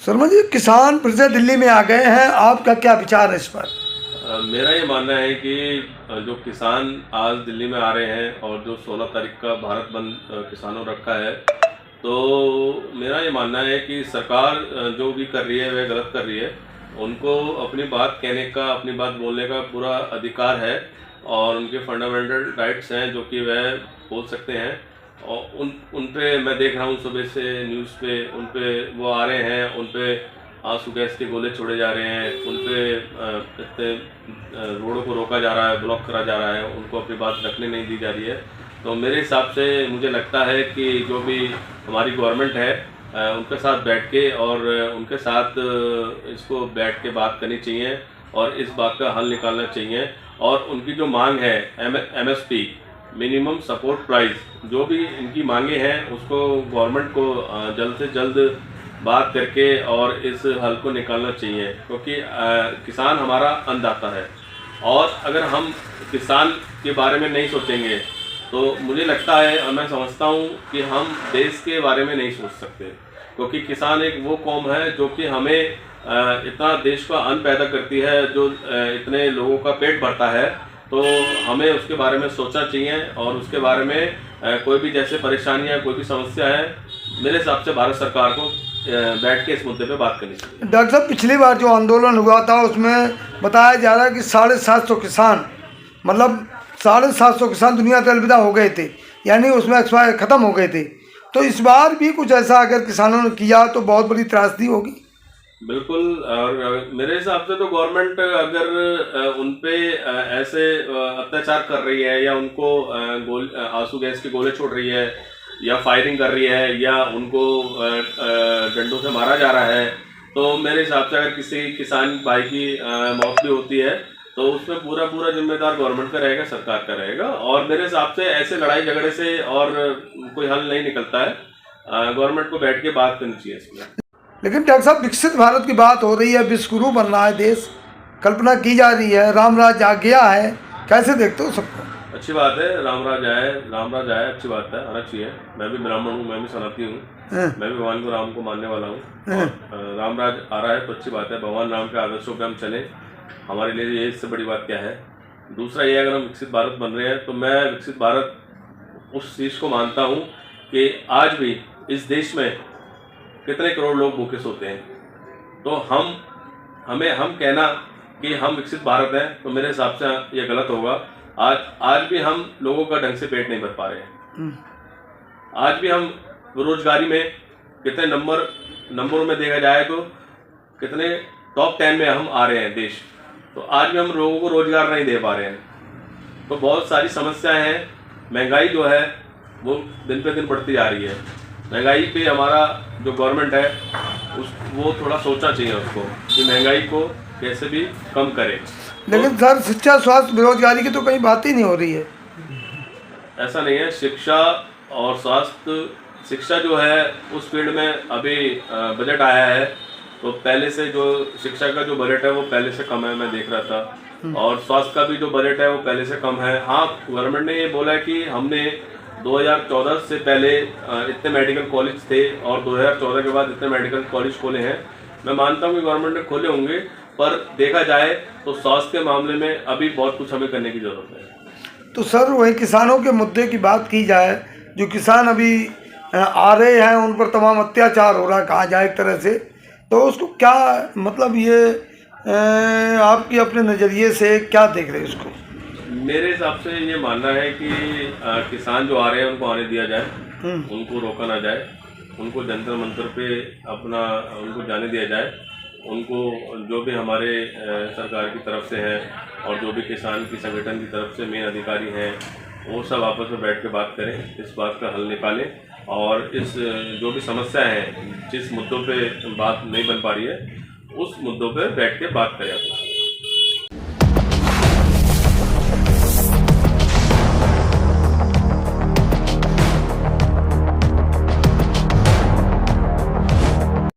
शर्मा जी, किसान फिर से दिल्ली में आ गए हैं, आपका क्या विचार है इस पर? मेरा ये मानना है कि जो किसान आज दिल्ली में आ रहे हैं और जो 16 तारीख का भारत बंद किसानों रखा है, तो मेरा ये मानना है कि सरकार जो भी कर रही है वह गलत कर रही है। उनको अपनी बात कहने का, अपनी बात बोलने का पूरा अधिकार है और उनके फंडामेंटल राइट्स हैं जो कि वह बोल सकते हैं। और उन पे मैं देख रहा हूँ सुबह से न्यूज़ पे, उन पे वो आ रहे हैं, उन पे आंसू गैस के गोले छोड़े जा रहे हैं, उन पे इतने रोडों को रोका जा रहा है, ब्लॉक करा जा रहा है, उनको अपनी बात रखने नहीं दी जा रही है। तो मेरे हिसाब से मुझे लगता है कि जो भी हमारी गवर्नमेंट है उनके साथ बैठ के और उनके साथ इसको बैठ के बात करनी चाहिए और इस बात का हल निकालना चाहिए। और उनकी जो मांग है MSP, मिनिमम सपोर्ट प्राइस, जो भी इनकी मांगे हैं उसको गवर्नमेंट को जल्द से जल्द बात करके और इस हल को निकालना चाहिए, क्योंकि किसान हमारा अन्नदाता है। और अगर हम किसान के बारे में नहीं सोचेंगे तो मुझे लगता है और मैं समझता हूँ कि हम देश के बारे में नहीं सोच सकते, क्योंकि किसान एक वो कौम है जो कि हमें इतना देश का अन्न पैदा करती है, जो इतने लोगों का पेट भरता है। तो हमें उसके बारे में सोचना चाहिए और उसके बारे में कोई भी जैसे परेशानी है, कोई भी समस्या है, मेरे हिसाब से भारत सरकार को बैठ के इस मुद्दे पे बात करनी चाहिए। डॉक्टर साहब, पिछली बार जो आंदोलन हुआ था उसमें बताया जा रहा है कि 750 किसान, मतलब 750 किसान दुनिया से अलविदा हो गए थे, यानी उसमें एक्सपायर ख़त्म हो गए थे। तो इस बार भी कुछ ऐसा अगर किसानों ने किया तो बहुत बड़ी त्रासदी होगी। बिल्कुल। और मेरे हिसाब से तो गवर्नमेंट अगर उन पे ऐसे अत्याचार कर रही है या उनको आंसू गैस के गोले छोड़ रही है या फायरिंग कर रही है या उनको डंडों से मारा जा रहा है, तो मेरे हिसाब से अगर किसी किसान भाई की मौत भी होती है तो उसमें पूरा जिम्मेदार गवर्नमेंट का रहेगा, सरकार का रहेगा। और मेरे हिसाब से ऐसे लड़ाई झगड़े से और कोई हल नहीं निकलता है। गवर्नमेंट को बैठ के बात करनी चाहिए इसमें। लेकिन डॉक्टर साहब, विकसित भारत की बात हो रही है, विश्वगुरु बन रहा है देश, कल्पना की जा रही है, रामराज आ गया है, कैसे देखते हो सबको? अच्छी बात है, रामराज आए, अच्छी बात है, आना चाहिए। मैं भी ब्राह्मण हूँ, मैं भी सनातनी हूँ, मैं भी भगवान को राम को मानने वाला हूँ। रामराज आ रहा है तो अच्छी बात है। भगवान राम के आदर्शों पे हम चलें, हमारे लिए ये इससे बड़ी बात क्या है। दूसरा ये, अगर हम विकसित भारत बन रहे हैं तो मैं विकसित भारत उस चीज़ को मानता हूँ कि आज भी इस देश में कितने करोड़ लोग भूखे सोते हैं। तो हम कहना कि हम विकसित भारत हैं तो मेरे हिसाब से ये गलत होगा। आज भी हम लोगों का ढंग से पेट नहीं भर पा रहे हैं। आज भी हम रोजगारी में कितने नंबरों में देखा जाए तो कितने टॉप 10 में हम आ रहे हैं देश, तो आज भी हम लोगों को रोजगार नहीं दे पा रहे हैं। तो बहुत सारी समस्याएं हैं। महंगाई जो है वो दिन पे दिन बढ़ती जा रही है। महंगाई पे हमारा जो गवर्नमेंट है वो थोड़ा सोचना चाहिए उसको कि महंगाई को कैसे भी कम करे। लेकिन सर, शिक्षा, स्वास्थ्य, बेरोजगारी की तो कहीं बात ही नहीं हो रही है। ऐसा नहीं है। शिक्षा और स्वास्थ्य, शिक्षा जो है उस फील्ड में अभी बजट आया है तो पहले से जो शिक्षा का जो बजट है वो पहले से कम है, मैं देख रहा था। और स्वास्थ्य का भी जो बजट है वो पहले से कम है। हाँ, गवर्नमेंट ने ये बोला है कि हमने 2014 से पहले इतने मेडिकल कॉलेज थे और 2014 के बाद इतने मेडिकल कॉलेज खोले हैं। मैं मानता हूँ कि गवर्नमेंट ने खोले होंगे, पर देखा जाए तो स्वास्थ्य के मामले में अभी बहुत कुछ हमें करने की जरूरत है। तो सर, वही किसानों के मुद्दे की बात की जाए, जो किसान अभी आ रहे हैं उन पर तमाम अत्याचार हो रहा है, कहा जाए एक तरह से, तो उसको क्या मतलब, ये आपकी अपने नज़रिए से क्या देख रहे हैं उसको? मेरे हिसाब से ये मानना है कि किसान जो आ रहे हैं उनको आने दिया जाए, उनको रोका ना जाए, उनको जंतर मंतर पे उनको जाने दिया जाए। उनको जो भी हमारे सरकार की तरफ से है और जो भी किसान की संगठन की तरफ से मेन अधिकारी हैं, वो सब आपस में बैठ के बात करें, इस बात का हल निकालें और इस जो भी समस्या है, जिस मुद्दों पे बात नहीं बन पा रही है, उस मुद्दों पे बैठ के बात करें।